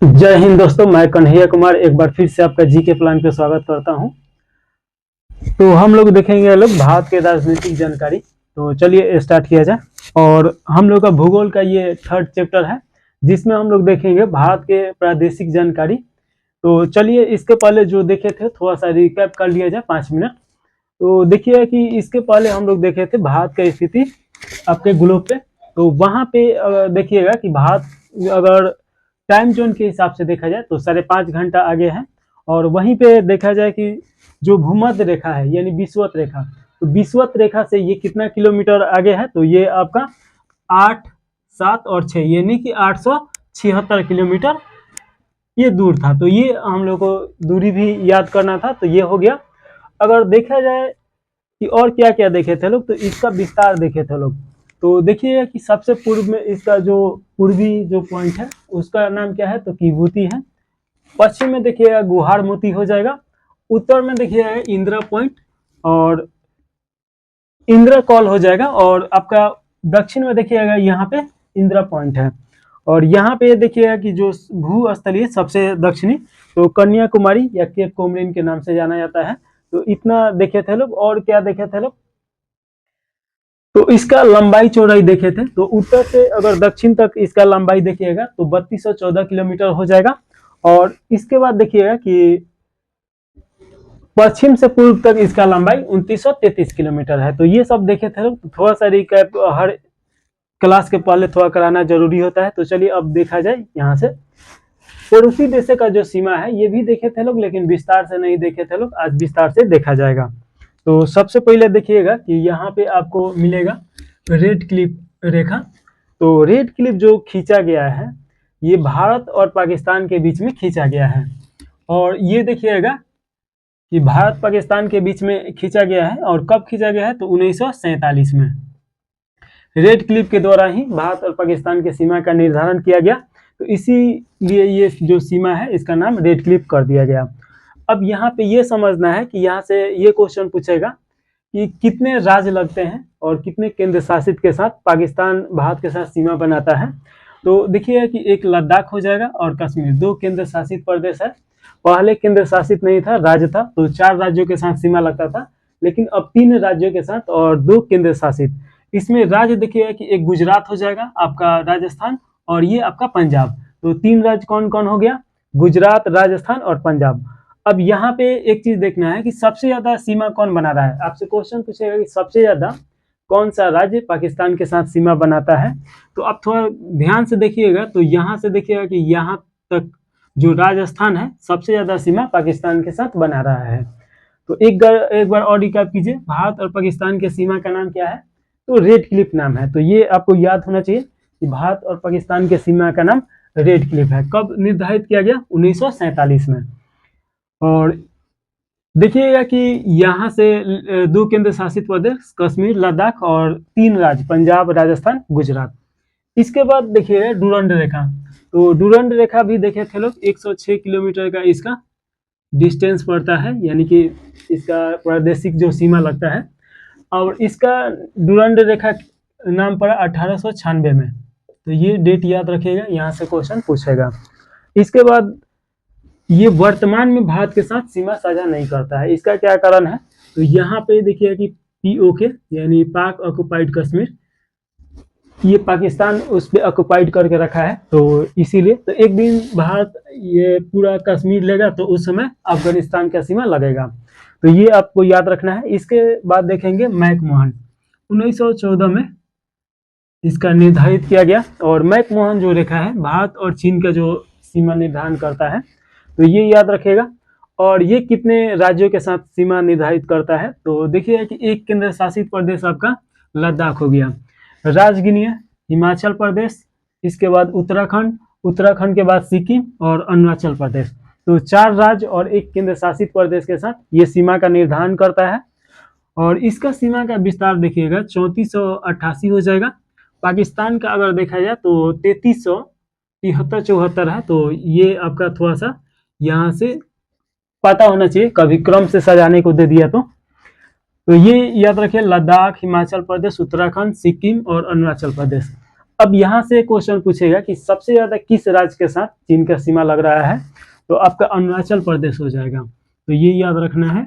जय हिंद दोस्तों, मैं कन्हैया कुमार एक बार फिर से आपका जीके प्लान पे स्वागत करता हूं। तो हम लोग देखेंगे भारत के राजनीतिक जानकारी। तो चलिए स्टार्ट किया जाए। और हम लोग का भूगोल का ये थर्ड चैप्टर है, जिसमें हम लोग देखेंगे भारत के प्रादेशिक जानकारी। तो चलिए इसके पहले जो देखे थे थोड़ा सा रिकैप कर लिया जाए 5 मिनट। तो देखिए कि इसके पहले हम लोग देखे थे भारत की स्थिति आपके ग्लोब पे। तो वहां पे देखिएगा कि भारत अगर टाइम जोन के हिसाब से देखा जाए तो 5.5 घंटा आगे है। और वहीं पे देखा जाए कि जो भूमध्य रेखा है यानी विषुवत रेखा, तो विषुवत रेखा से ये कितना किलोमीटर आगे है, तो ये आपका 8, 7 और 6 यानी कि 876 किलोमीटर ये दूर था। तो ये हम लोग को दूरी भी याद करना था, तो ये हो गया। अगर देखा जाए कि और क्या क्या देखे थे लोग, तो इसका विस्तार देखे थे लोग। तो देखिए कि सबसे पूर्व में इसका जो पूर्वी जो पॉइंट है उसका नाम क्या है, तो किबूती है। पश्चिम में देखिएगा गुहार मोती हो जाएगा। उत्तर में देखिएगा इंदिरा पॉइंट और इंदिरा कॉल हो जाएगा। और आपका दक्षिण में देखिएगा यहाँ पे इंदिरा पॉइंट है। और यहाँ पे देखिएगा कि जो भूस्थलीय सबसे दक्षिणी तो कन्याकुमारी या केप कोमरिन के नाम से जाना जाता है। तो इतना देखे थे लोग। और क्या देखे थे लोग, तो इसका लंबाई चौड़ाई देखे थे। तो उत्तर से अगर दक्षिण तक इसका लंबाई देखिएगा तो 3214 किलोमीटर हो जाएगा। और इसके बाद देखिएगा कि पश्चिम से पूर्व तक इसका लंबाई 2933 किलोमीटर है। तो ये सब देखे थे। थोड़ा सा रिकैप हर क्लास के पहले थोड़ा कराना जरूरी होता है। तो चलिए अब देखा जाए यहाँ से पड़ोसी देश का जो सीमा है ये भी देखे थे लोग, लेकिन विस्तार से नहीं देखे थे लोग। आज विस्तार से देखा जाएगा। तो सबसे पहले देखिएगा कि यहाँ पे आपको मिलेगा रेड क्लिफ रेखा। तो रेड क्लिफ जो खींचा गया है ये भारत और पाकिस्तान के बीच में खींचा गया है। और ये देखिएगा कि भारत पाकिस्तान के बीच में खींचा गया है। और कब खींचा गया है, तो 1947 में रेड क्लिफ के द्वारा ही भारत और पाकिस्तान की सीमा का निर्धारण किया गया। तो इसीलिए ये जो सीमा है इसका नाम रेड क्लिफ कर दिया गया। अब यहाँ पे ये समझना है कि यहाँ से ये क्वेश्चन पूछेगा कि कितने राज्य लगते हैं और कितने केंद्र शासित के साथ पाकिस्तान भारत के साथ सीमा बनाता है। तो देखिए कि एक लद्दाख हो जाएगा और कश्मीर, 2 केंद्र शासित प्रदेश है। पहले केंद्र शासित नहीं था, राज्य था। तो 4 राज्यों के साथ सीमा लगता था, लेकिन अब 3 राज्यों के साथ और 2 केंद्र शासित। इसमें राज्य देखिएगा कि एक गुजरात हो जाएगा, आपका राजस्थान, और ये आपका पंजाब। तो 3 राज्य कौन कौन हो गया, गुजरात, राजस्थान और पंजाब। अब यहाँ पे एक चीज देखना है कि सबसे ज्यादा सीमा कौन बना रहा है। आपसे क्वेश्चन पूछेगा कि सबसे ज्यादा कौन सा राज्य पाकिस्तान के साथ सीमा बनाता है। तो आप थोड़ा ध्यान से देखिएगा। तो यहाँ से देखिएगा कि यहाँ तक जो राजस्थान है सबसे ज्यादा सीमा पाकिस्तान के साथ बना रहा है। तो एक बार और रिकैप कीजिए, भारत और पाकिस्तान के सीमा का नाम क्या है, तो रेड क्लिफ नाम है। तो ये आपको याद होना चाहिए कि भारत और पाकिस्तान के सीमा का नाम रेड क्लिफ है। कब निर्धारित किया गया, 1947 में। और देखिएगा कि यहाँ से 2 केंद्र शासित प्रदेश कश्मीर, लद्दाख, और 3 राज्य पंजाब, राजस्थान, गुजरात। इसके बाद देखिएगा डुरंड रेखा। तो डुरंड रेखा भी देखे थे लोग, 106 किलोमीटर का इसका डिस्टेंस पड़ता है, यानी कि इसका प्रादेशिक जो सीमा लगता है। और इसका डुरंड रेखा नाम पड़ा 1896 में। तो ये डेट याद रखिएगा, यहाँ से क्वेश्चन पूछेगा। इसके बाद ये वर्तमान में भारत के साथ सीमा साझा नहीं करता है। इसका क्या कारण है, तो यहाँ पे देखिए कि POK यानी पाक ऑक्युपाइड कश्मीर, ये पाकिस्तान उस पर ऑक्युपाइड करके रखा है। तो इसीलिए तो एक दिन भारत ये पूरा कश्मीर लेगा तो उस समय अफगानिस्तान का सीमा लगेगा। तो ये आपको याद रखना है। इसके बाद देखेंगे मैकमोहन, 1914 में इसका निर्धारित किया गया। और मैकमोहन जो रेखा है भारत और चीन का जो सीमा निर्धारण करता है, तो ये याद रखेगा। और ये कितने राज्यों के साथ सीमा निर्धारित करता है, तो देखिए कि एक केंद्र शासित प्रदेश आपका लद्दाख हो गया, राजगिनिया, हिमाचल प्रदेश, इसके बाद उत्तराखंड, उत्तराखंड के बाद सिक्किम और अरुणाचल प्रदेश। तो 4 राज्य और एक केंद्र शासित प्रदेश के साथ ये सीमा का निर्धारण करता है। और इसका सीमा का विस्तार देखिएगा 3488 हो जाएगा। पाकिस्तान का अगर देखा जाए तो 3373-74 है। तो ये आपका थोड़ा सा यहाँ से पता होना चाहिए, कभी क्रम से सजाने को दे दिया तो ये याद रखिए लद्दाख, हिमाचल प्रदेश, उत्तराखंड, सिक्किम और अरुणाचल प्रदेश। अब यहाँ से क्वेश्चन पूछेगा कि सबसे ज्यादा किस राज्य के साथ चीन का सीमा लग रहा है, तो आपका अरुणाचल प्रदेश हो जाएगा, तो ये याद रखना है।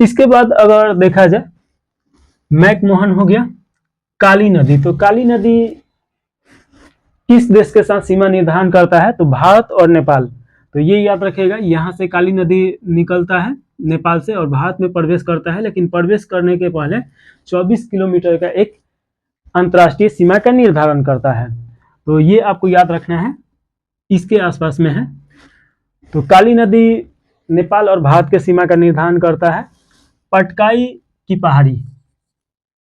इसके बाद अगर देखा जाए मैकमोहन हो गया, काली नदी, तो काली नदी किस देश के साथ सीमा निर्धारण करता है, तो भारत और नेपाल, तो ये याद रखेगा। यहाँ से काली नदी निकलता है नेपाल से और भारत में प्रवेश करता है, लेकिन प्रवेश करने के पहले 24 किलोमीटर का एक अंतर्राष्ट्रीय सीमा का निर्धारण करता है, तो ये आपको याद रखना है, इसके आसपास में है। तो काली नदी नेपाल और भारत के सीमा का निर्धारण करता है। पटकाई की पहाड़ी,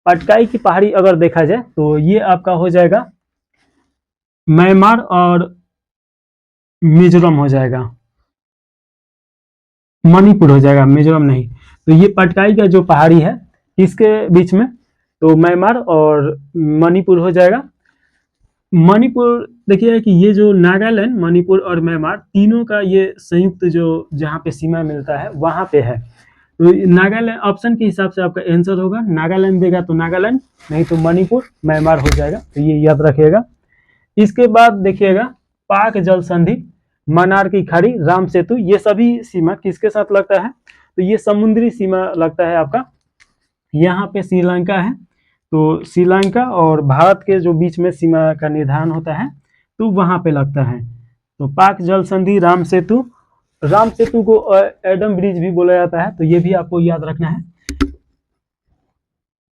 पटकाई की पहाड़ी अगर देखा जाए तो ये आपका हो जाएगा म्यांमार और मिजोरम हो जाएगा, मणिपुर हो जाएगा, मिजोरम नहीं। तो ये पटकाई का जो पहाड़ी है इसके बीच में, तो म्यांमार और मणिपुर हो जाएगा। मणिपुर देखिए कि ये जो नागालैंड, मणिपुर और म्यांमार तीनों का ये संयुक्त जो जहाँ पे सीमा मिलता है वहां पे है, तो नागालैंड ऑप्शन के हिसाब से आपका आंसर होगा, नागालैंड देगा तो नागालैंड, नहीं तो मणिपुर म्यांमार हो जाएगा, तो ये याद रखिएगा। इसके बाद देखिएगा पाक जल संधि, मन्नार की खाड़ी, राम सेतु, ये सभी सीमा किसके साथ लगता है, तो ये समुद्री सीमा लगता है आपका। यहाँ पे श्रीलंका है, तो श्रीलंका और भारत के जो बीच में सीमा का निर्धारण होता है तो वहां पे लगता है। तो पाक जल संधि, राम सेतु, राम सेतु को एडम ब्रिज भी बोला जाता है, तो ये भी आपको याद रखना है।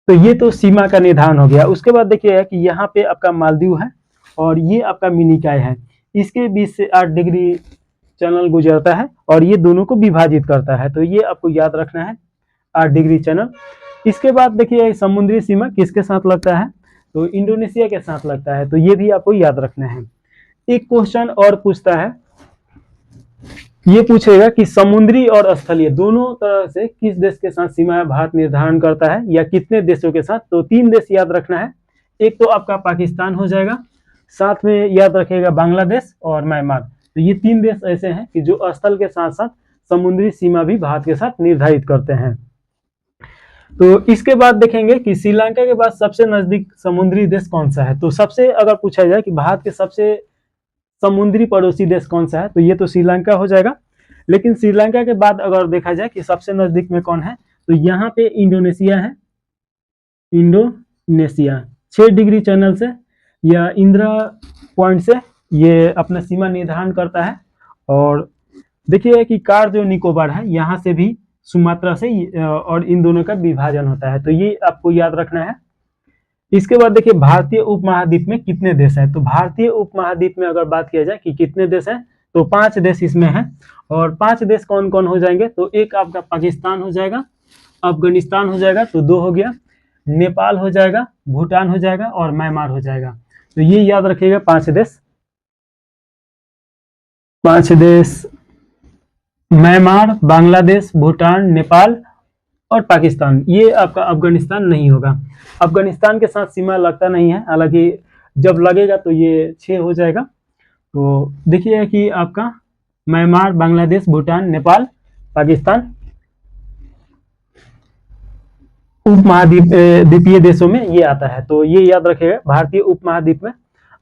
तो ये तो सीमा का निर्धारण हो गया। उसके बाद देखिए कि यहाँ पे आपका मालदीव है और ये आपका मिनिकॉय है, इसके बीच से 8 डिग्री चैनल गुजरता है और ये दोनों को विभाजित करता है, तो ये आपको याद रखना है, 8 डिग्री चैनल। इसके बाद देखिए समुद्री सीमा किसके साथ लगता है, तो इंडोनेशिया के साथ लगता है, तो ये भी आपको याद रखना है। एक क्वेश्चन और पूछता है, ये पूछेगा कि समुद्री और स्थलीय दोनों तरह से किस देश के साथ सीमा भारत निर्धारण करता है या कितने देशों के साथ, तो 3 देश याद रखना है। एक तो आपका पाकिस्तान हो जाएगा, साथ में याद रखिएगा बांग्लादेश और म्यांमार, तो ये 3 देश ऐसे हैं कि जो स्थल के साथ साथ समुद्री सीमा भी भारत के साथ निर्धारित करते हैं। तो इसके बाद देखेंगे कि श्रीलंका के बाद सबसे नजदीक समुद्री देश कौन सा है, तो सबसे अगर पूछा जाए कि भारत के सबसे समुद्री पड़ोसी देश कौन सा है, तो ये तो श्रीलंका हो जाएगा। लेकिन श्रीलंका के बाद अगर देखा जाए कि सबसे नजदीक में कौन है, तो यहाँ पे इंडोनेशिया है, इंडोनेशिया 6 डिग्री चैनल से या इंदिरा पॉइंट से ये अपना सीमा निर्धारण करता है। और देखिए कि कार जो निकोबार है यहाँ से भी सुमात्रा से और इन दोनों का विभाजन होता है, तो ये आपको याद रखना है। इसके बाद देखिए भारतीय उपमहाद्वीप में कितने देश हैं, तो भारतीय उपमहाद्वीप में अगर बात किया जाए कि कितने देश हैं, तो 5 देश इसमें हैं। और 5 देश कौन कौन हो जाएंगे, तो एक आपका पाकिस्तान हो जाएगा, अफगानिस्तान हो जाएगा, तो 2 हो गया, नेपाल हो जाएगा, भूटान हो जाएगा और म्यांमार हो जाएगा, तो ये याद रखिएगा 5 देश। 5 देश म्यांमार, बांग्लादेश, भूटान, नेपाल और पाकिस्तान, ये आपका अफगानिस्तान नहीं होगा, अफगानिस्तान के साथ सीमा लगता नहीं है, हालांकि जब लगेगा तो ये 6 हो जाएगा। तो देखिए कि आपका म्यांमार, बांग्लादेश, भूटान, नेपाल, पाकिस्तान उपमहाद्वीप द्वीपीय देशों में ये आता है, तो ये याद रखेगा। भारतीय उपमहाद्वीप में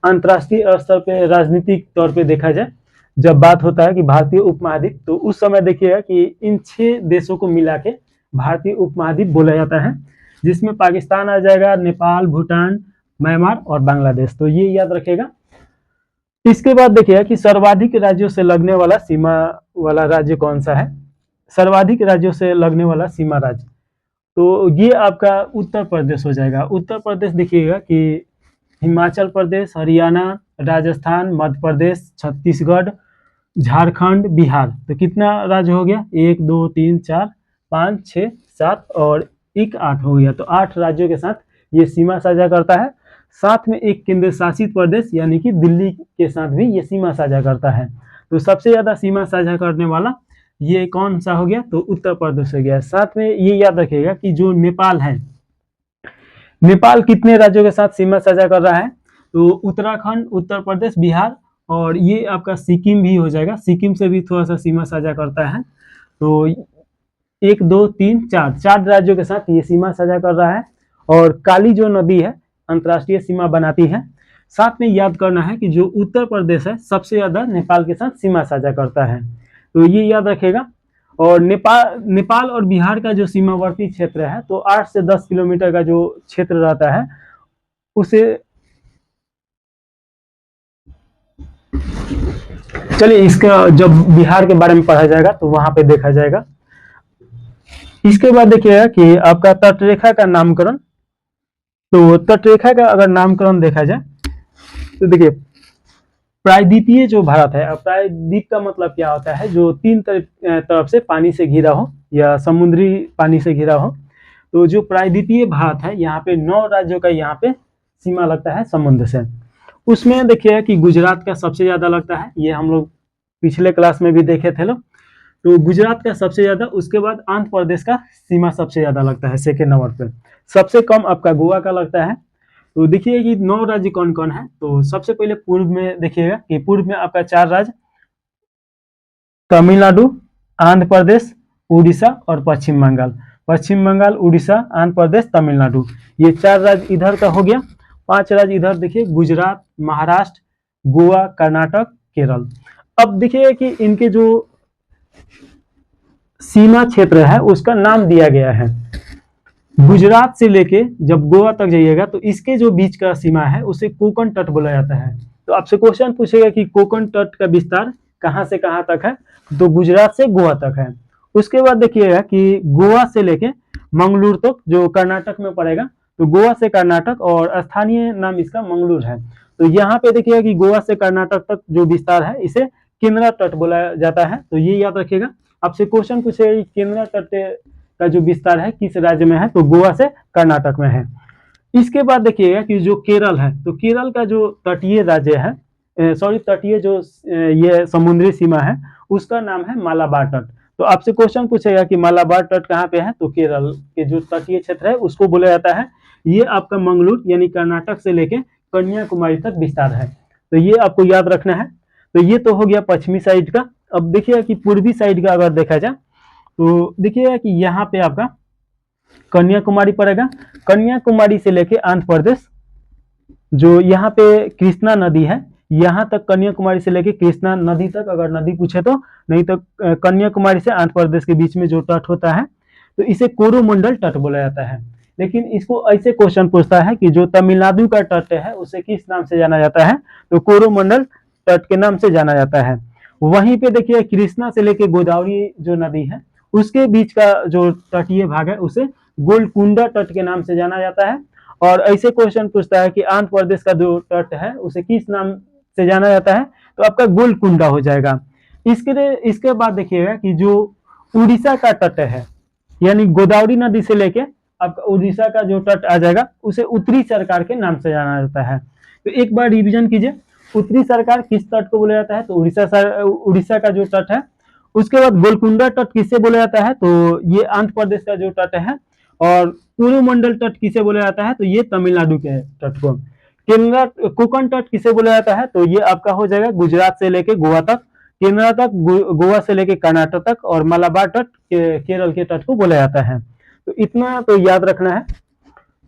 अंतर्राष्ट्रीय स्तर पे राजनीतिक तौर पे देखा जाए जब बात होता है कि भारतीय उपमहाद्वीप, तो उस समय देखिएगा कि इन 6 देशों को मिला के भारतीय उपमहाद्वीप बोला जाता है, जिसमें पाकिस्तान आ जाएगा, नेपाल, भूटान, म्यांमार और बांग्लादेश, तो ये याद रखेगा। इसके बाद देखिए कि सर्वाधिक राज्यों से लगने वाला सीमा वाला राज्य कौन सा है, सर्वाधिक राज्यों से लगने वाला सीमा राज्य, तो ये आपका उत्तर प्रदेश हो जाएगा। उत्तर प्रदेश देखिएगा कि हिमाचल प्रदेश, हरियाणा, राजस्थान, मध्य प्रदेश, छत्तीसगढ़, झारखंड, बिहार, तो कितना राज्य हो गया, 1 2 3 4 5 6 7 और 1 8 हो गया, तो 8 राज्यों के साथ ये सीमा साझा करता है। साथ में एक केंद्र शासित प्रदेश यानी कि दिल्ली के साथ भी ये सीमा साझा करता है। तो सबसे ज्यादा सीमा साझा करने वाला ये कौन सा हो गया, तो उत्तर प्रदेश हो गया। साथ में ये याद रखिएगा कि जो नेपाल है, नेपाल कितने राज्यों के साथ सीमा साझा कर रहा है, तो उत्तराखंड, उत्तर प्रदेश, बिहार और ये आपका सिक्किम भी हो जाएगा, सिक्किम से भी थोड़ा सा सीमा साझा करता है। तो 1 2 3 4 राज्यों के साथ ये सीमा साझा कर रहा है। और काली जो नदी है अंतर्राष्ट्रीय सीमा बनाती है। साथ में याद करना है कि जो उत्तर प्रदेश है सबसे ज्यादा नेपाल के साथ सीमा साझा करता है, तो ये याद रखेगा। और नेपाल और बिहार का जो सीमावर्ती क्षेत्र है तो 8 से 10 किलोमीटर का जो क्षेत्र रहता है उसे, चलिए इसका जब बिहार के बारे में पढ़ा जाएगा तो वहां पे देखा जाएगा। इसके बाद देखिएगा कि आपका तटरेखा का नामकरण, तो तटरेखा का अगर नामकरण देखा जाए तो देखिए प्रायद्वीपीय जो भारत है, अब प्रायद्वीप का मतलब क्या होता है, जो तीन तरफ से पानी से घिरा हो या समुद्री पानी से घिरा हो। तो जो प्रायद्वीपीय भारत है यहाँ पे 9 राज्यों का यहाँ पे सीमा लगता है समुद्र से। उसमें देखिए कि गुजरात का सबसे ज्यादा लगता है, ये हम लोग पिछले क्लास में भी देखे थे लोग। तो गुजरात का सबसे ज्यादा, उसके बाद आंध्र प्रदेश का सीमा सबसे ज्यादा लगता है सेकेंड नंबर पे। सबसे कम आपका गोवा का लगता है। तो देखिए कि 9 राज्य कौन कौन है। तो सबसे पहले पूर्व में देखिएगा कि पूर्व में आपका 4 राज्य, तमिलनाडु, आंध्र प्रदेश, उड़ीसा और पश्चिम बंगाल। पश्चिम बंगाल, उड़ीसा, आंध्र प्रदेश, तमिलनाडु, ये 4 राज्य इधर का हो गया। 5 राज्य इधर देखिए, गुजरात, महाराष्ट्र, गोवा, कर्नाटक, केरल। अब देखिए कि इनके जो सीमा क्षेत्र है उसका नाम दिया गया है। गुजरात से लेके जब गोवा तक जाइएगा तो इसके जो बीच का सीमा है उसे कोंकण तट बोला जाता है। तो आपसे क्वेश्चन पूछेगा कि कोंकण तट का विस्तार कहां से कहां तक है, तो गुजरात से गोवा तक है। उसके बाद देखिएगा कि गोवा से लेके मंगलूर तक जो कर्नाटक में पड़ेगा, तो गोवा से कर्नाटक और स्थानीय नाम इसका मंगलूर है। तो यहाँ पे देखिएगा कि गोवा से कर्नाटक तक जो विस्तार है इसे केंद्रा तट बोला जाता है। तो ये याद रखिएगा। आपसे क्वेश्चन पूछेगा कि केंद्रा तट का जो विस्तार है किस राज्य में है, तो गोवा से कर्नाटक में है। इसके बाद देखिएगा कि जो केरल है, तो केरल का जो तटीय राज्य है, तटीय जो ये समुद्री सीमा है उसका नाम है मालाबार तट। तो आपसे क्वेश्चन पूछेगा कि मालाबार तट कहाँ पे है, तो केरल के जो तटीय क्षेत्र है उसको बोला जाता है। ये आपका मंगलूर यानी कर्नाटक से लेके कन्याकुमारी तक विस्तार है। तो ये आपको याद रखना है। तो ये तो हो गया पश्चिमी साइड का। अब देखिएगा कि पूर्वी साइड का अगर देखा जाए तो देखिएगा कि यहाँ पे आपका कन्याकुमारी पड़ेगा। कन्याकुमारी से लेके आंध्र प्रदेश, जो यहाँ पे कृष्णा नदी है, यहाँ तक कन्याकुमारी से लेके कृष्णा नदी तक अगर नदी पूछे तो, नहीं तो कन्याकुमारी से आंध्र प्रदेश के बीच में जो तट होता है तो इसे कोरोमंडल तट बोला जाता है। लेकिन इसको ऐसे क्वेश्चन पूछता है कि जो तमिलनाडु का तट है उसे किस नाम से जाना जाता है, तो कोरोमंडल तट के नाम से जाना जाता है। वहीं पे देखिए कृष्णा से लेके गोदावरी जो नदी है उसके बीच का जो तटीय भाग है उसे गोलकुंडा तट के नाम से जाना जाता है। और ऐसे क्वेश्चन पूछता है कि आंध्र प्रदेश का जो तट है उसे किस नाम से जाना जाता है, तो आपका गोलकुंडा हो जाएगा। इसके बाद देखिएगा कि जो उड़ीसा का तट है, यानी गोदावरी नदी से लेके आपका उड़ीसा का जो तट आ जाएगा उसे उत्तरी सरकार के नाम से जाना जाता है। तो एक बार रिवीजन कीजिए, उत्तरी सरकार किस तट को बोला जाता है, तो उड़ीसा का जो तट है। उसके बाद गोलकुंडा तट किसे बोला जाता है, तो ये आंध्र प्रदेश का जो तट है। और कोरोमंडल तट किसे बोला जाता है, तो ये तमिलनाडु के तट को। केंद्रा कोंकण तट किसे बोला जाता है, तो ये आपका हो जाएगा गुजरात से लेके गोवा तक, केंद्रा तक, गोवा से लेके कर्नाटक तक, और मालाबार तट केरल के तट को बोला जाता है। तो इतना तो याद रखना है।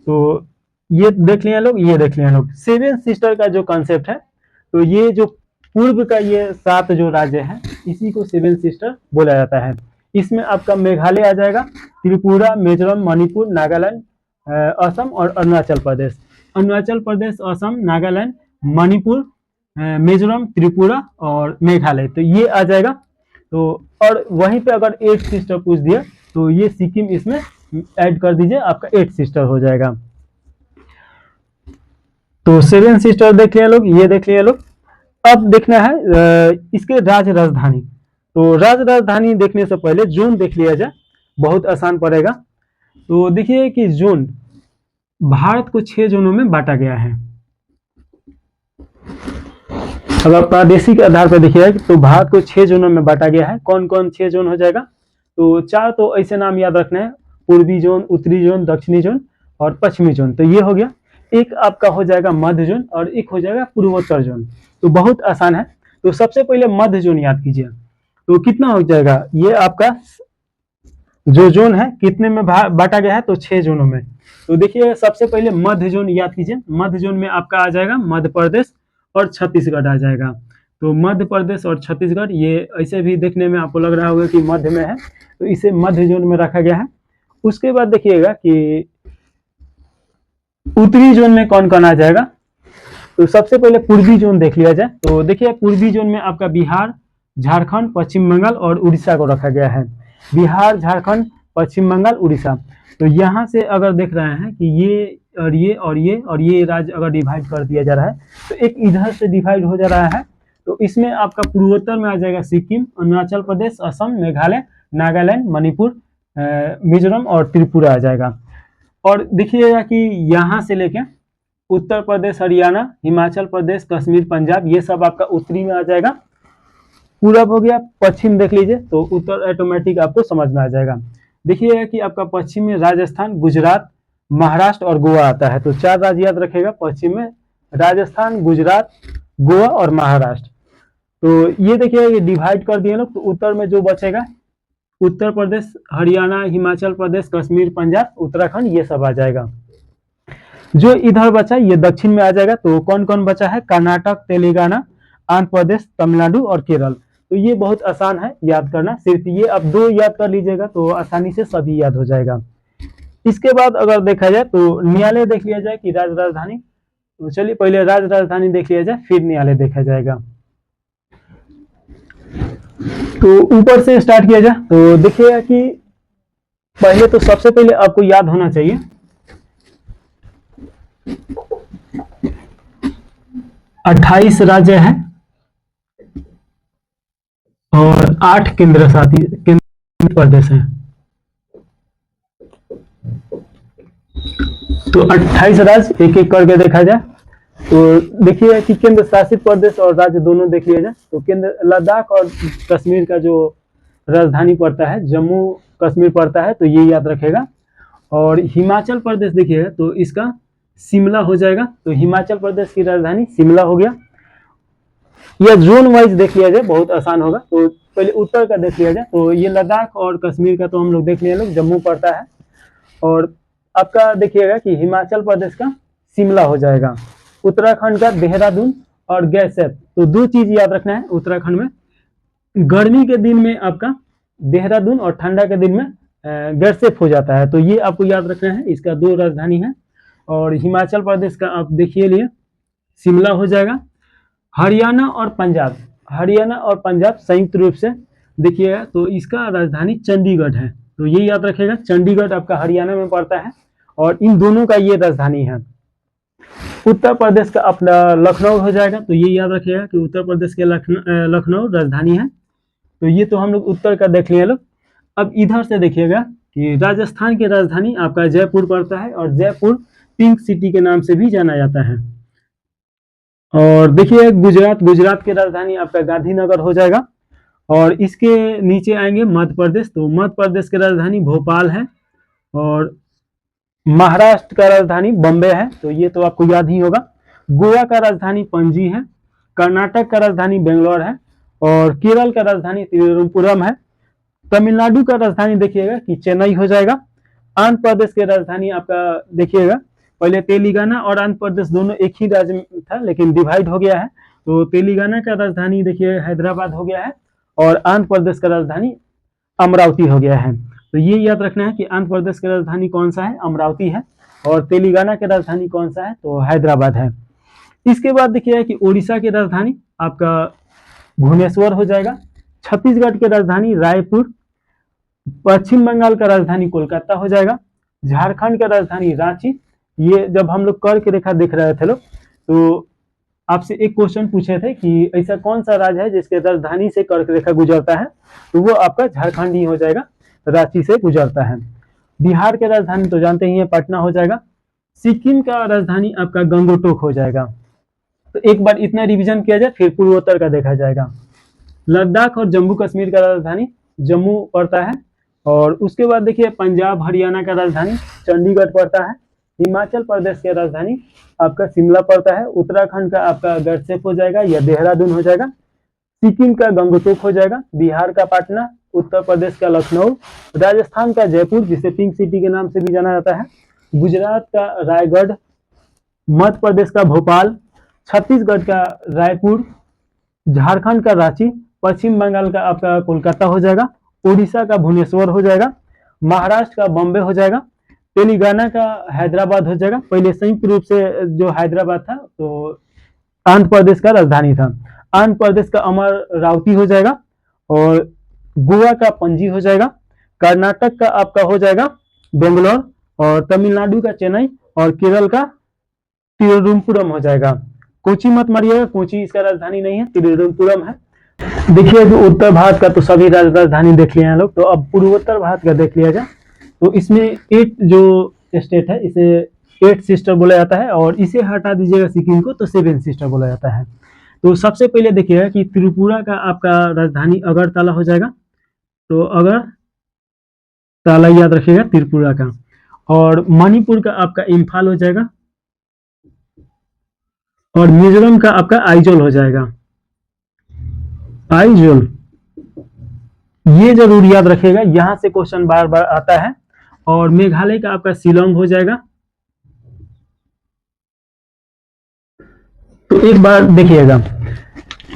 तो ये देख लिया लोग, ये देख लिया लोग। सेवन सिस्टर का जो कॉन्सेप्ट है, तो ये जो पूर्व का ये 7 जो राज्य है इसी को सेवन सिस्टर बोला जाता है। इसमें आपका मेघालय आ जाएगा, त्रिपुरा, मिजोरम, मणिपुर, नागालैंड, असम और अरुणाचल प्रदेश। अरुणाचल प्रदेश, असम, नागालैंड, मणिपुर, मिजोरम, त्रिपुरा और मेघालय, तो ये आ जाएगा। तो और वहीं पे अगर 8 सिस्टर पूछ दिया तो ये सिक्किम इसमें ऐड कर दीजिए, आपका 8 सिस्टर हो जाएगा। तो 7 सिस्टर देख लिया लोग, ये देख लिया लोग। अब देखना है इसके राजधानी। तो राजधानी देखने से पहले जोन देख लिया जाए, बहुत आसान पड़ेगा। तो देखिए कि जोन भारत को 6 जोनों में बांटा गया है। अगर प्रादेशिक आधार पर देखिए तो भारत को 6 जोनों में बांटा गया है। कौन कौन 6 जोन हो जाएगा, तो 4 तो ऐसे नाम याद रखना है, पूर्वी जोन, उत्तरी जोन, दक्षिणी जोन और पश्चिमी जोन। तो ये हो गया। एक आपका हो जाएगा मध्य जोन और एक हो जाएगा पूर्वोत्तर जोन। तो बहुत आसान है। तो सबसे पहले मध्य जोन याद कीजिए, तो कितना हो जाएगा, ये आपका जो जोन है कितने में बांटा गया है, तो 6 जोनों में। तो देखिए सबसे पहले मध्य जोन याद कीजिए। मध्य जोन में आपका आ जाएगा मध्य प्रदेश और छत्तीसगढ़ आ जाएगा। तो मध्य प्रदेश और छत्तीसगढ़ ये ऐसे भी देखने में आपको लग रहा होगा कि मध्य में है, तो इसे मध्य जोन में रखा गया है। उसके बाद देखिएगा कि उत्तरी जोन में कौन कौन आ जाएगा। तो सबसे पहले पूर्वी जोन देख लिया जाए। तो देखिए पूर्वी जोन में आपका बिहार, झारखंड, पश्चिम बंगाल और उड़ीसा को रखा गया है। बिहार, झारखंड, पश्चिम बंगाल, उड़ीसा। तो यहाँ से अगर देख रहे हैं कि ये और ये और ये और ये राज्य अगर डिवाइड कर दिया जा रहा है, तो एक इधर से डिवाइड हो जा रहा है। तो इसमें आपका पूर्वोत्तर में आ जाएगा सिक्किम, अरुणाचल प्रदेश, असम, मेघालय, नागालैंड, मणिपुर, मिजोरम और त्रिपुरा आ जाएगा। और देखिएगा कि यहाँ से लेके उत्तर प्रदेश, हरियाणा, हिमाचल प्रदेश, कश्मीर, पंजाब, ये सब आपका उत्तरी में आ जाएगा। पूरब हो गया, पश्चिम देख लीजिए, तो उत्तर ऑटोमेटिक आपको समझ में आ जाएगा। देखिएगा कि आपका पश्चिम में राजस्थान, गुजरात, महाराष्ट्र और गोवा आता है। तो 4 राज्य याद रखेगा पश्चिम में, राजस्थान, गुजरात, गोवा और महाराष्ट्र। तो ये देखिए ये डिवाइड कर दिए लोग। तो उत्तर में जो बचेगा उत्तर प्रदेश, हरियाणा, हिमाचल प्रदेश, कश्मीर, पंजाब, उत्तराखंड, ये सब आ जाएगा। जो इधर बचा ये दक्षिण में आ जाएगा। तो कौन कौन बचा है, कर्नाटक, तेलंगाना, आंध्र प्रदेश, तमिलनाडु और केरल। तो ये बहुत आसान है याद करना, सिर्फ ये अब 2 याद कर लीजिएगा तो आसानी से सभी याद हो जाएगा। इसके बाद अगर देखा जाए तो न्यायालय देख लिया जाए कि राज्य राजधानी। तो चलिए पहले राज्य राजधानी देख लिया जाए, फिर न्यायालय देखा जाएगा। तो ऊपर से स्टार्ट किया जाए तो देखिएगा कि पहले तो सबसे पहले आपको याद होना चाहिए 28 राज्य है और 8 केंद्र प्रदेश है। तो 28 राज्य एक एक करके देखा जाए तो देखिए कि केंद्र शासित प्रदेश और राज्य दोनों देख लिया जाए। तो केंद्र लद्दाख और कश्मीर का जो राजधानी पड़ता है, जम्मू कश्मीर पड़ता है, तो ये याद रखेगा। और हिमाचल प्रदेश देखिएगा तो इसका शिमला हो जाएगा। तो हिमाचल प्रदेश की राजधानी शिमला हो गया। यह जोन वाइज देख लिया जाए, बहुत आसान होगा। तो पहले उत्तर का देख लिया जाए तो ये लद्दाख और कश्मीर का तो हम लोग देख लिया लोग, जम्मू पड़ता है। और आपका देखिएगा कि हिमाचल प्रदेश का शिमला हो जाएगा, उत्तराखंड का देहरादून और गैसेप। तो 2 चीज याद रखना है उत्तराखंड में, गर्मी के दिन में आपका देहरादून और ठंडा के दिन में गैसेप हो जाता है। तो ये आपको याद रखना है, इसका 2 राजधानी है। और हिमाचल प्रदेश का आप देखिए लिए शिमला हो जाएगा। हरियाणा और पंजाब, हरियाणा और पंजाब संयुक्त रूप से देखिएगा तो इसका राजधानी चंडीगढ़ है। तो ये याद रखेगा, चंडीगढ़ आपका हरियाणा में पड़ता है और इन दोनों का ये राजधानी है। उत्तर प्रदेश का अपना लखनऊ हो जाएगा। तो ये याद रखिएगा कि उत्तर प्रदेश के लखनऊ राजधानी है। तो ये तो हम लोग उत्तर का देख लिए लोग। अब इधर से देखिएगा कि राजस्थान की राजधानी आपका जयपुर पड़ता है और जयपुर पिंक सिटी के नाम से भी जाना जाता है। और देखिए गुजरात, गुजरात की राजधानी आपका गांधीनगर हो जाएगा। और इसके नीचे आएंगे मध्य प्रदेश। तो मध्य प्रदेश की राजधानी भोपाल है। और महाराष्ट्र का राजधानी बॉम्बे है, तो ये तो आपको याद ही होगा। गोवा का राजधानी पणजी है। कर्नाटक का राजधानी बेंगलोर है। और केरल का राजधानी तिरुवनंतपुरम है। तमिलनाडु का राजधानी देखिएगा कि चेन्नई हो जाएगा। आंध्र प्रदेश की राजधानी आपका देखिएगा, पहले तेलंगाना और आंध्र प्रदेश दोनों एक ही राज्य में था लेकिन डिवाइड हो गया है। तो तेलंगाना का राजधानी देखिए हैदराबाद हो गया है और आंध्र प्रदेश का राजधानी अमरावती हो गया है। तो ये याद रखना है कि आंध्र प्रदेश की राजधानी कौन सा है, अमरावती है। और तेलंगाना की राजधानी कौन सा है, तो हैदराबाद है। इसके बाद देखिए कि उड़ीसा की राजधानी आपका भुवनेश्वर हो जाएगा। छत्तीसगढ़ की राजधानी रायपुर। पश्चिम बंगाल का राजधानी कोलकाता हो जाएगा। झारखंड का राजधानी रांची। ये जब हम लोग कर्क रेखा देख रहे थे लोग तो आपसे एक क्वेश्चन पूछे थे कि ऐसा कौन सा राज्य है जिसके राजधानी से कर्क रेखा गुजरता है, तो वो आपका झारखंड ही हो जाएगा, रांची से गुजरता है। बिहार के राजधानी तो जानते ही हैं पटना हो जाएगा। सिक्किम का राजधानी आपका गंगोटोक हो जाएगा। तो एक बार इतना रिवीजन किया जाए फिर पूर्वोत्तर का देखा जाएगा। लद्दाख और जम्मू कश्मीर का राजधानी जम्मू पड़ता है। और उसके बाद देखिए पंजाब हरियाणा का राजधानी चंडीगढ़ पड़ता है। हिमाचल प्रदेश की राजधानी आपका शिमला पड़ता है। उत्तराखंड का आपका गढ़सेप हो जाएगा या देहरादून हो जाएगा। सिक्किम का गंगटोक हो जाएगा, बिहार का पटना, उत्तर प्रदेश का लखनऊ, राजस्थान का जयपुर जिसे पिंक सिटी के नाम से भी जाना जाता है, गुजरात का रायगढ़, मध्य प्रदेश का भोपाल, छत्तीसगढ़ का रायपुर, झारखंड का रांची, पश्चिम बंगाल का आपका कोलकाता हो जाएगा, उड़ीसा का भुवनेश्वर हो जाएगा, महाराष्ट्र का बॉम्बे हो जाएगा, तेलंगाना का हैदराबाद हो जाएगा। पहले संयुक्त रूप से जो हैदराबाद था तो आंध्र प्रदेश का राजधानी था। आंध्र प्रदेश का अमरावती हो जाएगा, और गोवा का पणजी हो जाएगा, कर्नाटक का आपका हो जाएगा बेंगलोर, और तमिलनाडु का चेन्नई, और केरल का तिरुवनंतपुरम हो जाएगा। कोची मत मारिएगा, कोची इसका राजधानी नहीं है, तिरुवनंतपुरम है। देखिए जो उत्तर भारत का तो सभी राजधानी देख लिए हैं लोग, तो अब पूर्वोत्तर भारत का देख लिया जाए। तो इसमें 8 जो स्टेट है इसे 8 सिस्टर बोला जाता है, और इसे हटा दीजिएगा सिक्किम को तो 7 सिस्टर बोला जाता है। तो सबसे पहले देखिएगा कि त्रिपुरा का आपका राजधानी अगरतला हो जाएगा, तो अगरतला याद रखिएगा त्रिपुरा का, और मणिपुर का आपका इम्फाल हो जाएगा, और मिजोरम का आपका आइजोल हो जाएगा, आइजोल, ये जरूर याद रखिएगा, यहां से क्वेश्चन बार बार आता है। और मेघालय का आपका शिलोंग हो जाएगा। तो एक बार देखिएगा,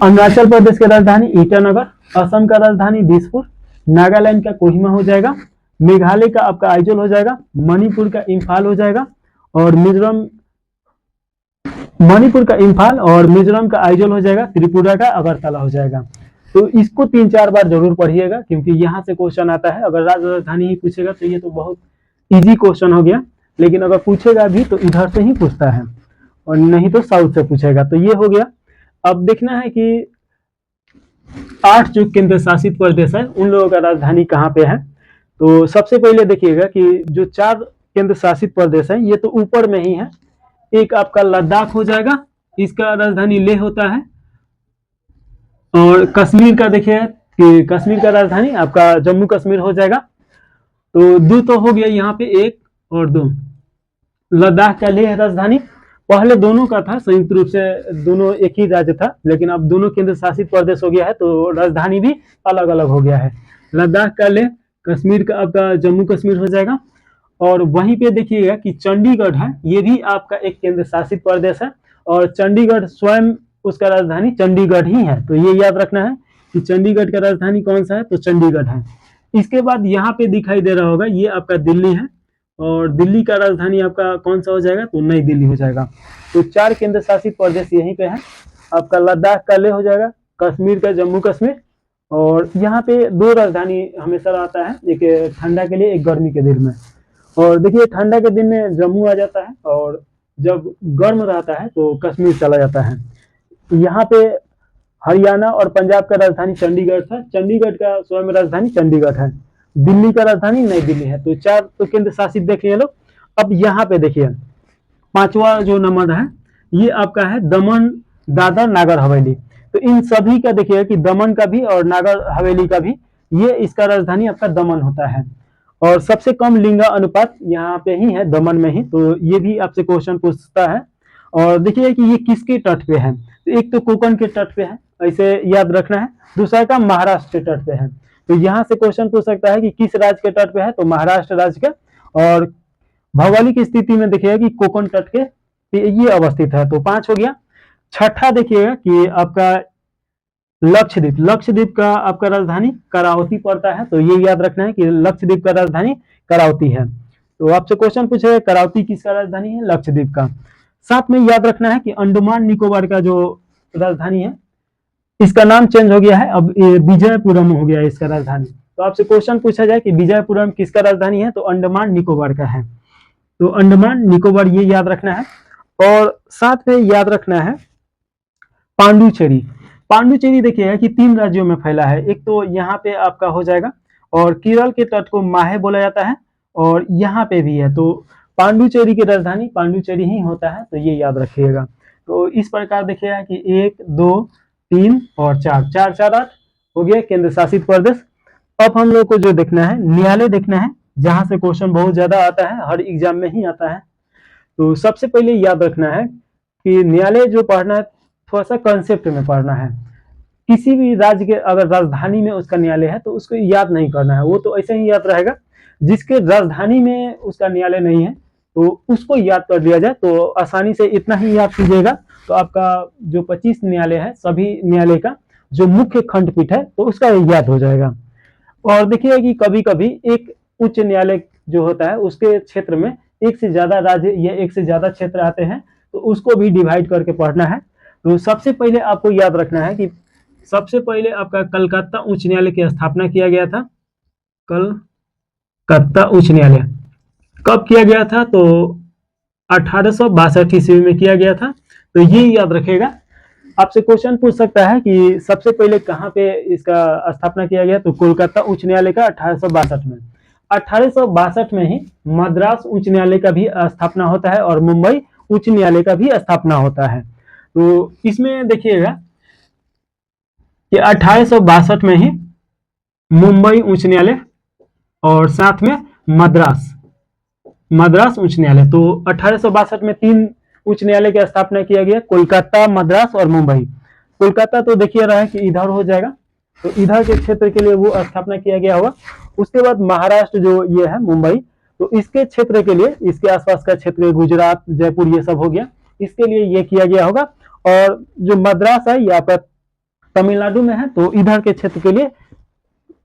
अरुणाचल प्रदेश की राजधानी ईटानगर, असम का राजधानी दिसपुर, नागालैंड का कोहिमा हो जाएगा, मेघालय का आपका आइजोल हो जाएगा, मणिपुर का इम्फाल हो जाएगा, और मिजोरम, मणिपुर का इम्फाल और मिजोरम का आइजोल हो जाएगा, त्रिपुरा का अगरतला हो जाएगा। तो इसको 3-4 बार जरूर पढ़िएगा, क्योंकि यहाँ से क्वेश्चन आता है। अगर राजधानी ही पूछेगा तो ये तो बहुत इजी क्वेश्चन हो गया, लेकिन अगर पूछेगा भी तो इधर से ही पूछता है, और नहीं तो साउथ से पूछेगा। तो ये हो गया। अब देखना है कि 8 जो केंद्र शासित प्रदेश है उन लोगों का राजधानी कहाँ पे है। तो सबसे पहले देखिएगा कि जो 4 केंद्र शासित प्रदेश है ये तो ऊपर में ही है। एक आपका लद्दाख हो जाएगा, इसका राजधानी लेह होता है, और कश्मीर का देखिए कि कश्मीर का राजधानी आपका जम्मू कश्मीर हो जाएगा। तो 2 तो हो गया यहाँ पे, 1 और 2। लद्दाख का लेह राजधानी, पहले दोनों का था, संयुक्त रूप से दोनों एक ही राज्य था, लेकिन अब दोनों केंद्र शासित प्रदेश हो गया है तो राजधानी भी अलग अलग हो गया है। लद्दाख का लेह, कश्मीर का आपका जम्मू कश्मीर हो जाएगा। और वहीं पे देखिएगा कि चंडीगढ़ है, ये भी आपका एक केंद्र शासित प्रदेश है, और चंडीगढ़ स्वयं उसका राजधानी चंडीगढ़ ही है। तो ये याद रखना है कि चंडीगढ़ का राजधानी कौन सा है, तो चंडीगढ़ है। इसके बाद यहाँ पे दिखाई दे रहा होगा, ये आपका दिल्ली है, और दिल्ली का राजधानी आपका कौन सा हो जाएगा, तो नई दिल्ली हो जाएगा। तो 4 केंद्र शासित प्रदेश यहीं पे है। आपका लद्दाख का लेह हो जाएगा, कश्मीर का जम्मू कश्मीर, और यहाँ पे 2 राजधानी हमेशा रहता है, एक ठंडा के लिए, एक गर्मी के दिन में। और देखिए ठंडा के दिन में जम्मू आ जाता है, और जब गर्म रहता है तो कश्मीर चला जाता है। यहाँ पे हरियाणा और पंजाब का राजधानी चंडीगढ़ था, चंडीगढ़ का स्वयं राजधानी चंडीगढ़ है। दिल्ली का राजधानी नई दिल्ली है। तो 4 तो केंद्र शासित देख लिए लोग। अब यहाँ पे देखिए 5वां जो नंबर है ये आपका है दमन दादर नागर हवेली। तो इन सभी का देखिएगा कि दमन का भी और नागर हवेली का भी ये इसका राजधानी आपका दमन होता है। और सबसे कम लिंगा अनुपात यहाँ पे ही है, दमन में ही। तो ये भी आपसे क्वेश्चन पूछता है। और देखिए कि ये किसके तट पे है, तो एक तो कोकण के तट पे है, ऐसे याद रखना है। दूसरा का महाराष्ट्र के तट पे है। तो यहाँ से क्वेश्चन पूछ सकता है कि किस राज्य के तट पे है, तो महाराष्ट्र राज्य के। और भौगोलिक स्थिति में देखिएगा कि कोकण तट के ये अवस्थित है। तो 5 हो गया। छठा देखिएगा कि आपका लक्षद्वीप, लक्षद्वीप का आपका राजधानी करावती पड़ता है। तो ये याद रखना है कि लक्षद्वीप का राजधानी करावती है। तो आपसे क्वेश्चन पूछे करावती किसका राजधानी है, लक्षद्वीप का। साथ में याद रखना है कि अंडमान निकोबार का जो राजधानी है इसका नाम चेंज हो गया है, अब विजयपुरम हो गया है इसका राजधानी। तो आपसे क्वेश्चन पूछा जाए कि विजयपुरम किसका राजधानी है, तो अंडमान निकोबार का है। तो अंडमान निकोबार ये याद रखना है। और साथ में याद रखना है पांडुचेरी। पांडुचेरी देखिएगा कि 3 राज्यों में फैला है। एक तो यहाँ पे आपका हो जाएगा, और केरल के तट को माहे बोला जाता है, और यहाँ पे भी है। तो पांडुचेरी की राजधानी पांडुचेरी ही होता है। तो ये याद रखिएगा। तो इस प्रकार देखिएगा कि 1, 2, 3 और 4, 4, 4, 8 हो गया केंद्र शासित प्रदेश। अब हम लोग को जो देखना है न्यायालय देखना है, जहां से क्वेश्चन बहुत ज्यादा आता है, हर एग्जाम में ही आता है। तो सबसे पहले याद रखना है कि न्यायालय जो पढ़ना है थोड़ा सा कंसेप्ट में पढ़ना है। किसी भी राज्य के अगर राजधानी में उसका न्यायालय है तो उसको याद नहीं करना है, वो तो ऐसे ही याद रहेगा। जिसके राजधानी में उसका न्यायालय नहीं है तो उसको याद कर लिया जाए, तो आसानी से इतना ही याद कीजिएगा, तो आपका जो 25 न्यायालय है सभी न्यायालय का जो मुख्य खंडपीठ है तो उसका याद हो जाएगा। और देखिए कि कभी कभी एक उच्च न्यायालय जो होता है उसके क्षेत्र में एक से ज्यादा राज्य या एक से ज्यादा क्षेत्र आते हैं, तो उसको भी डिवाइड करके पढ़ना है। तो सबसे पहले आपको याद रखना है कि सबसे पहले आपका कलकत्ता उच्च न्यायालय की स्थापना किया गया था। कलकत्ता उच्च न्यायालय कब किया गया था? तो 1862 ईस्वी में किया गया था। तो ये याद रखेगा। आपसे क्वेश्चन पूछ सकता है कि सबसे पहले कहाँ पे इसका स्थापना किया गया? तो कोलकाता उच्च न्यायालय का 1862 में। 1862 में ही मद्रास उच्च न्यायालय का भी स्थापना होता है और मुंबई उच्च न्यायालय का भी स्थापना होता है। तो इसमें देखिएगा कि 1862 में ही मुंबई उच्च न्यायालय और साथ में मद्रास उच्च न्यायालय। तो 1862 में 3 उच्च न्यायालय की स्थापना किया गया, कोलकाता, मद्रास और मुंबई। कोलकाता तो देखिए रहा है कि इधर हो जाएगा, तो इधर के क्षेत्र के लिए वो स्थापना किया गया होगा। उसके बाद महाराष्ट्र जो ये है मुंबई, तो इसके क्षेत्र के लिए, इसके आसपास का क्षेत्र गुजरात, जयपुर ये सब हो गया, इसके लिए ये किया गया होगा। और जो मद्रास है ये आपका तमिलनाडु में है, तो इधर के क्षेत्र के लिए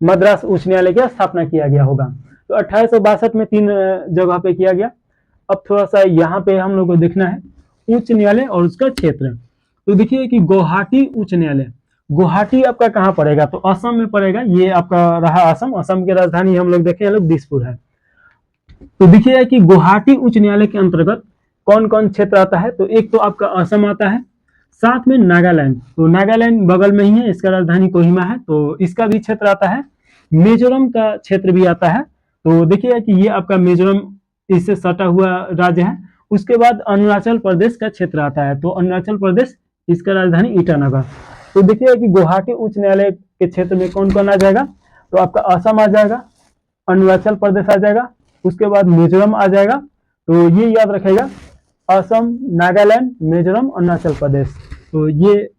मद्रास उच्च न्यायालय की स्थापना किया गया होगा। तो 1862 में 3 जगह पे किया गया। अब थोड़ा सा यहाँ पे हम लोग को देखना है उच्च न्यायालय और उसका क्षेत्र। तो देखिए कि गुवाहाटी उच्च न्यायालय, गुवाहाटी आपका कहाँ पड़ेगा? तो असम में पड़ेगा। ये आपका रहा असम, असम की राजधानी हम लोग देखे दिसपुर है। तो देखिए कि गुवाहाटी उच्च न्यायालय के अंतर्गत कौन कौन क्षेत्र आता है? तो एक तो आपका असम आता है, साथ में नागालैंड, तो नागालैंड बगल में ही है, इसका राजधानी कोहिमा है, तो इसका भी क्षेत्र आता है। मिजोरम का क्षेत्र भी आता है। तो देखिए कि ये आपका मिजोरम इससे सटा हुआ राज्य है। उसके बाद अरुणाचल प्रदेश का क्षेत्र आता है, तो अरुणाचल प्रदेश, इसका राजधानी ईटानगर। तो देखिए कि गुवाहाटी उच्च न्यायालय के क्षेत्र में कौन कौन आ जाएगा? तो आपका असम आ जाएगा, अरुणाचल प्रदेश आ जाएगा, उसके बाद मिजोरम आ जाएगा। तो ये याद रखेगा, असम, नागालैंड, मिजोरम, अरुणाचल प्रदेश, तो ये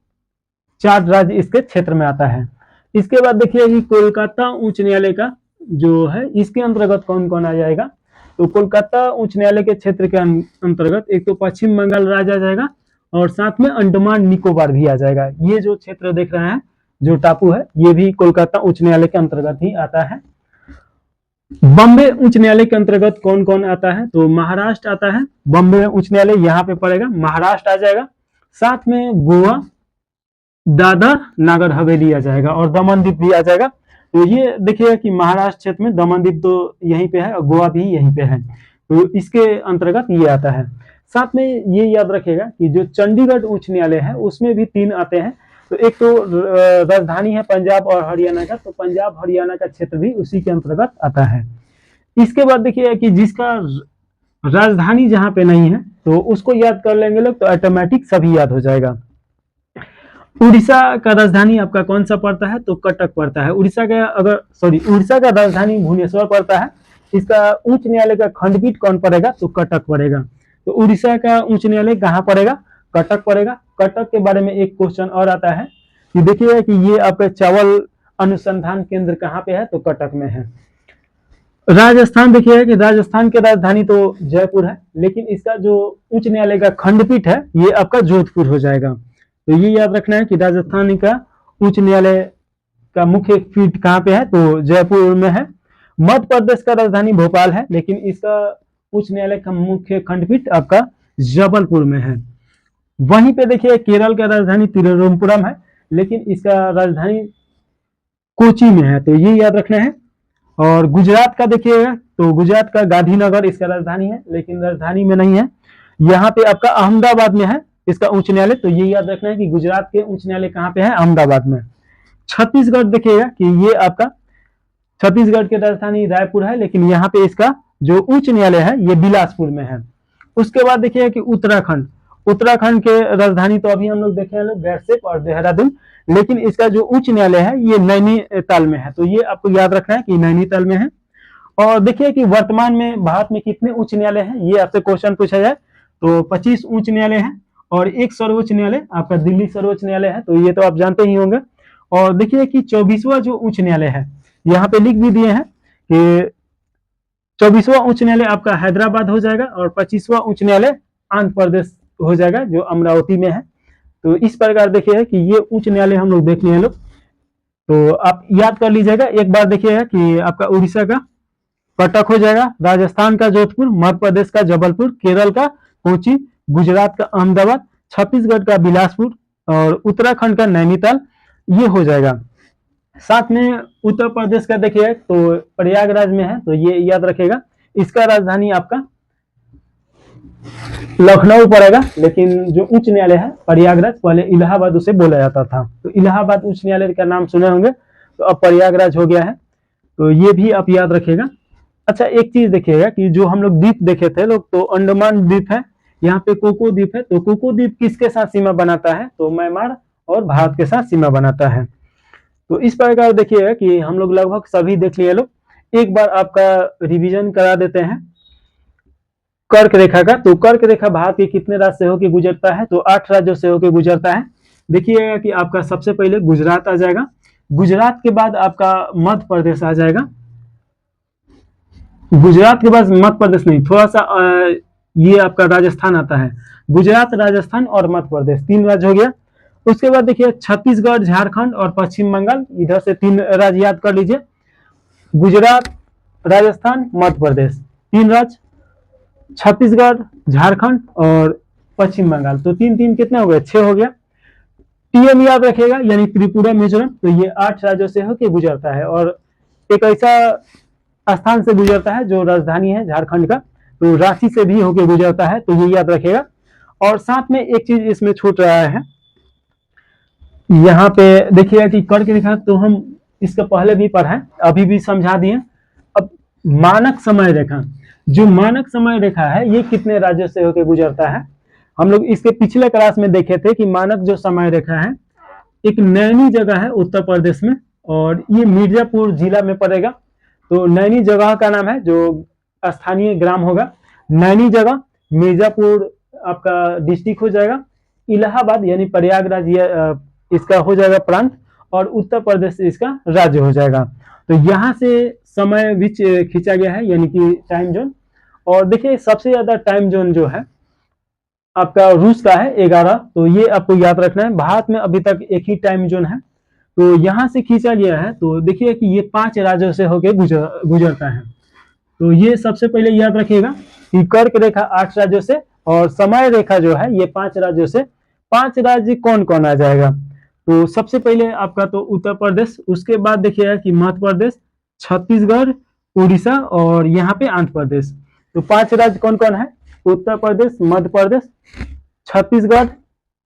4 राज्य इसके क्षेत्र में आता है। इसके बाद देखिए कि कोलकाता उच्च न्यायालय का जो है इसके अंतर्गत कौन कौन आ जाएगा? तो कोलकाता उच्च न्यायालय के क्षेत्र के अंतर्गत एक तो पश्चिम बंगाल राज्य आ जाएगा और साथ में अंडमान निकोबार भी आ जाएगा। ये जो क्षेत्र देख रहे हैं, जो टापू है, ये भी कोलकाता उच्च न्यायालय के अंतर्गत ही आता है। बॉम्बे उच्च न्यायालय के अंतर्गत कौन कौन आता है? तो महाराष्ट्र आता है, बॉम्बे उच्च न्यायालय यहाँ पे पड़ेगा, महाराष्ट्र आ जाएगा। साथ में गोवा, दादर, नागर हवेली आ जाएगा और दमन द्वीप भी आ जाएगा। तो ये देखिएगा कि महाराष्ट्र क्षेत्र में दमन द्वीप तो यहीं पे है और गोवा भी यहीं पे है, तो इसके अंतर्गत ये आता है। साथ में ये याद रखिएगा कि जो चंडीगढ़ उच्च न्यायालय है उसमें भी 3 आते हैं। तो एक तो राजधानी है पंजाब और हरियाणा का, तो पंजाब हरियाणा का क्षेत्र भी उसी के अंतर्गत आता है। इसके बाद देखिए कि जिसका राजधानी जहां पे नहीं है तो उसको याद कर लेंगे लोग, तो ऑटोमेटिक सभी याद हो जाएगा। उड़ीसा का राजधानी आपका कौन सा पड़ता है? तो कटक पड़ता है। उड़ीसा का राजधानी भुवनेश्वर पड़ता है। इसका उच्च न्यायालय का खंडपीठ कौन पड़ेगा? तो कटक पड़ेगा। तो उड़ीसा का उच्च न्यायालय कहाँ पड़ेगा? कटक पड़ेगा। कटक के बारे में एक क्वेश्चन और आता है कि देखिए कि ये आपका चावल अनुसंधान केंद्र कहाँ पे है? तो कटक में है। राजस्थान देखिए कि राजस्थान की राजधानी तो जयपुर है, लेकिन इसका जो उच्च न्यायालय का खंडपीठ है ये आपका जोधपुर हो जाएगा। तो ये याद रखना है कि राजस्थान का उच्च न्यायालय का मुख्य पीठ कहाँ पे है? तो जयपुर में है। मध्य प्रदेश का राजधानी भोपाल है, लेकिन इसका उच्च न्यायालय का मुख्य खंडपीठ आपका जबलपुर में है। वहीं पे देखिए केरल का राजधानी तिरुवनंतपुरम है, लेकिन इसका राजधानी कोची में है, तो ये याद रखना है। और गुजरात का देखिएगा तो गुजरात का गांधीनगर इसका राजधानी है, लेकिन राजधानी में नहीं है। यहाँ पे आपका अहमदाबाद में है इसका उच्च न्यायालय, तो ये याद रखना है कि गुजरात के उच्च न्यायालय कहाँ पे है? अहमदाबाद में। छत्तीसगढ़ देखिएगा कि ये आपका छत्तीसगढ़ की राजधानी रायपुर है, लेकिन यहाँ पे इसका जो उच्च न्यायालय है ये बिलासपुर में है। उसके बाद देखिए कि उत्तराखंड के राजधानी तो अभी हम लोग देखे हैं लोग गैरसेप और देहरादून, लेकिन इसका जो उच्च न्यायालय है ये नैनीताल में है, तो ये आपको याद रखना है कि नैनीताल में है। और देखिए कि वर्तमान में भारत में कितने उच्च न्यायालय हैं, ये आपसे क्वेश्चन पूछा जाए तो 25 उच्च न्यायालय है और एक सर्वोच्च न्यायालय आपका दिल्ली सर्वोच्च न्यायालय है, तो ये तो आप जानते ही होंगे। और देखिए कि 24वां जो उच्च न्यायालय है, यहाँ पे लिख भी दिए हैं कि 24वां उच्च न्यायालय आपका हैदराबाद हो जाएगा और 25वां उच्च न्यायालय आंध्र प्रदेश हो जाएगा जो अमरावती में है। तो इस प्रकार देखिए कि ये उच्च न्यायालय हम लोग देख लिए हैं लोग, तो आप याद कर लीजिएगा। एक बार देखिएगा कि आपका उड़ीसा का कटक हो जाएगा, राजस्थान का जोधपुर, मध्य प्रदेश का जबलपुर, केरल का कोची, गुजरात का अहमदाबाद, छत्तीसगढ़ का बिलासपुर और उत्तराखंड का नैनीताल, ये हो जाएगा। साथ में उत्तर प्रदेश का देखिए तो प्रयागराज में है, तो ये याद रखेगा। इसका राजधानी आपका लखनऊ पड़ेगा, लेकिन जो उच्च न्यायालय है प्रयागराज, पहले इलाहाबाद उसे बोला जाता था, तो इलाहाबाद उच्च न्यायालय का नाम सुने होंगे, तो अब प्रयागराज हो गया है, तो ये भी आप याद रखेगा। अच्छा, एक चीज देखिएगा कि जो हम लोग द्वीप देखे थे लोग, तो अंडमान द्वीप है, यहाँ पे कोको द्वीप है, तो कोको द्वीप किसके साथ सीमा बनाता है, तो म्यांमार और भारत के साथ सीमा बनाता है। तो इस प्रकार देखिएगा कि हम लोग लगभग सभी देख लिए लोग। एक बार आपका रिवीजन करा देते हैं कर्क रेखा का। तो कर्क रेखा भारत के कितने राज्य से होकर गुजरता है, तो 8 राज्यों से होकर गुजरता है। देखिएगा कि आपका सबसे पहले गुजरात आ जाएगा, गुजरात के बाद आपका मध्य प्रदेश आ जाएगा, गुजरात के बाद मध्य प्रदेश नहीं, थोड़ा सा ये आपका राजस्थान आता है। गुजरात, राजस्थान और मध्य प्रदेश 3 राज्य हो गया। उसके बाद देखिए छत्तीसगढ़, झारखंड और पश्चिम बंगाल, इधर से 3 राज्य याद कर लीजिए। गुजरात, राजस्थान, मध्य प्रदेश 3 राज्य, छत्तीसगढ़, झारखंड और पश्चिम बंगाल, तो 3-3 कितने हो गए, 6 हो गया। टीएम याद रखेगा, यानी त्रिपुरा, मिजोरम, तो ये 8 राज्यों से होकर गुजरता है और एक ऐसा स्थान से गुजरता है जो राजधानी है झारखंड का, तो रांची से भी होकर गुजरता है, तो ये याद रखेगा। और साथ में एक चीज इसमें छूट रहा है, यहाँ पे देखिएगा कि कर्क रेखा, तो हम इसका पहले भी पढ़ा है, अभी भी समझा दिए। अब मानक समय रेखा, जो मानक समय रेखा है ये कितने राज्यों से होकर गुजरता है, हम लोग इसके पिछले क्लास में देखे थे कि मानक जो समय रेखा है एक नैनी जगह है उत्तर प्रदेश में, और ये मिर्जापुर जिला में पड़ेगा। तो नैनी जगह का नाम है, जो स्थानीय ग्राम होगा नैनी जगह, मिर्जापुर आपका डिस्ट्रिक्ट हो जाएगा, इलाहाबाद यानी प्रयागराज ये इसका हो जाएगा प्रांत, और उत्तर प्रदेश इसका राज्य हो जाएगा। तो यहाँ से समय बीच खींचा गया है, यानी कि टाइम जोन। और देखिए सबसे ज्यादा टाइम जोन जो है आपका रूस का है 11, तो ये आपको याद रखना है। भारत में अभी तक एक ही टाइम जोन है, तो यहाँ से खींचा गया है। तो देखिए कि ये 5 राज्यों से होकर गुजरता है, तो ये सबसे पहले याद रखिएगा कि कर्क रेखा 8 राज्यों से, और समय रेखा जो है ये 5 राज्यों से। 5 राज्य कौन कौन आ जाएगा, तो सबसे पहले आपका तो उत्तर प्रदेश, उसके बाद देखिएगा कि मध्य प्रदेश, छत्तीसगढ़, उड़ीसा और यहाँ पे आंध्र प्रदेश। तो 5 राज्य कौन कौन है, उत्तर प्रदेश, मध्य प्रदेश, छत्तीसगढ़,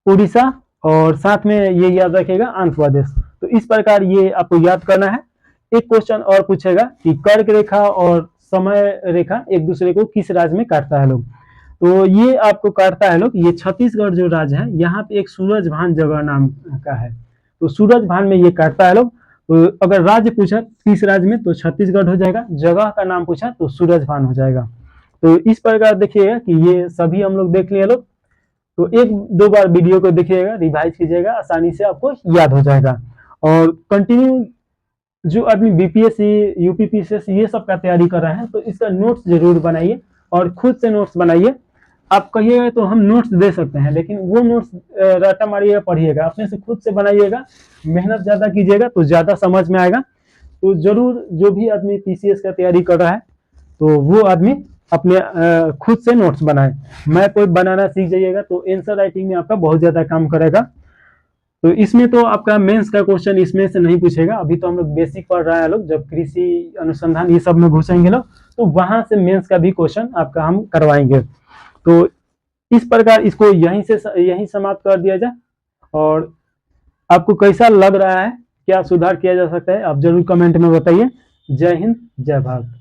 उड़ीसा और साथ में ये याद रखेगा आंध्र प्रदेश। तो इस प्रकार ये आपको याद करना है। एक क्वेश्चन और पूछेगा कि कर्क रेखा और समय रेखा एक दूसरे को किस राज्य में काटता है लोग, तो ये आपको काटता है लोग, ये छत्तीसगढ़ जो राज्य है यहाँ पे एक सूरजभान जगह नाम का है, तो सूरजभान में ये काटता है लोग। तो अगर राज्य पूछा किस राज्य में, तो छत्तीसगढ़ हो जाएगा, जगह का नाम पूछा तो सूरजभान हो जाएगा। तो इस प्रकार देखिएगा कि ये सभी हम लोग देख लिए लोग। तो 1-2 बार वीडियो को देखिएगा, रिवाइज कीजिएगा, आसानी से आपको याद हो जाएगा। और कंटिन्यू जो आदमी बीपीएससी, यूपीपीसीएससी ये सब का तैयारी कर रहे हैं, तो इसका नोट्स जरूर बनाइए और खुद से नोट्स बनाइए। आप कहिएगा तो हम नोट्स दे सकते हैं, लेकिन वो नोट्स रट्टा मारिएगा, पढ़िएगा, अपने से खुद से बनाइएगा, मेहनत ज्यादा कीजिएगा तो ज्यादा समझ में आएगा। तो जरूर जो भी आदमी पीसीएस का तैयारी कर रहा है, तो वो आदमी अपने खुद से नोट्स बनाए। मैं कोई बनाना सीख जाइएगा तो आंसर राइटिंग में आपका बहुत ज्यादा काम करेगा। तो इसमें तो आपका मेंस का क्वेश्चन इसमें से नहीं पूछेगा, अभी तो हम लोग बेसिक पढ़ रहे हैं लोग, जब कृषि अनुसंधान ये सब में घुसेंगे लोग, तो वहां से मेंस का भी क्वेश्चन आपका हम करवाएंगे। तो इस प्रकार इसको यहीं समाप्त कर दिया जाए। और आपको कैसा लग रहा है, क्या सुधार किया जा सकता है, आप जरूर कमेंट में बताइए। जय हिंद, जय भारत।